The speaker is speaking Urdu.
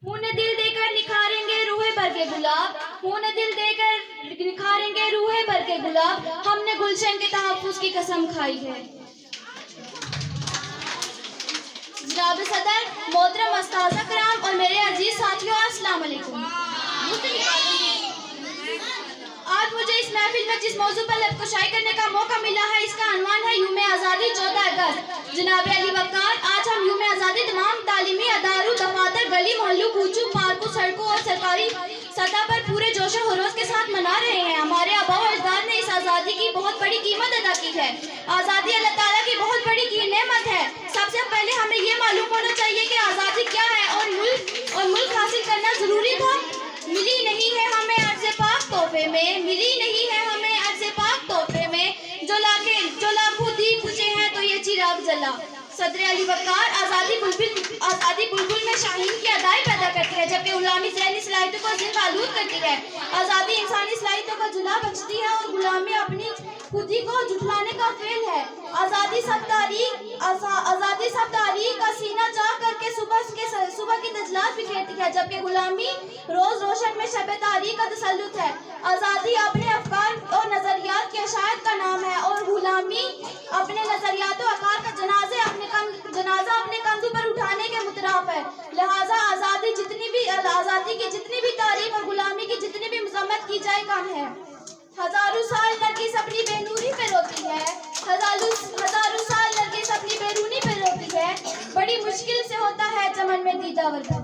خون دل دے کر نکھاریں گے روح بھر کے گلاب، خون دل دے کر نکھاریں گے روح بھر کے گلاب، ہم نے گلشن کے تحفظ کی قسم کھائی ہے۔ جناب صدر، محترم اساتذہ کرام اور میرے عزیز ساتھیوں، السلام علیکم۔ آج مجھے اس محفل میں جس موضوع پر لب کشائی کرنے کا موقع ملا ہے، اس کا عنوان ہے یوم آزادی 14 اگست۔ جناب علی وقار، آج ہم یوم آزادی تمام تعلیمی اداروں، دفاتر، گلی محلوں، کوچوں، پارکوں، سڑکوں اور سرکاری سطح پر پورے جوش و خروش کے ساتھ منا رہے ہیں۔ ہمارے آباء و اجداد نے اس آزادی کی بہت بڑی قیمت ادا کی ہے۔ آزادی اللہ تعالیٰ کی بہت بڑی نعمت ہے۔ سب سے پہلے ہمیں یہ معلوم ہونا چاہیے کہ آزادی کیا ہے اور ملک حاصل کرنا ضروری تھا۔ ملی نہیں ہے ہمیں عرض پاک تحفے میں، ملی نہیں ہے ہمیں عرض پاک تحفے میں، جو لاکھوں دیپ بجھے ہیں تو یہ چراغ جلا۔ صدر علی وقار، آزادی بلبل میں شاہین کی ادائی پیدا کرتی ہے، جبکہ غلامی ذہنی صلاحیتوں کو زندہ آلود کرتی ہے۔ آزادی انسانی صلاحیتوں کا جلا بخشتی ہے اور غلامی اپنی خودی کو جھٹلانے کا فعل ہے۔ آزادی سب تاریخ کا سینہ چاک کر کے صبح کی تجلیات بکھیرتی ہے، جبکہ غلامی روز روشن میں شب تاریخ کا تسلط ہے۔ آزادی اپنے افکار اور نظریات کی اشاعت کا نام ہے اور غلامی اپنے نظریات و افکار کا جنازہ اپنے کندھوں پر اٹھانے کے مترادف ہے۔ لہٰذا آزادی کی جتنی بھی تعریف اور غلامی کی جتنی بھی مذمت کی جائے کم ہے۔ ہزاروں سال نرگس اپنی بے نوری پہ روتی ہے، ہزاروں سال نرگس اپنی بے رونی پہ روتی ہے، بڑی مشکل سے ہوتا ہے چمن میں دیدہ ورگا۔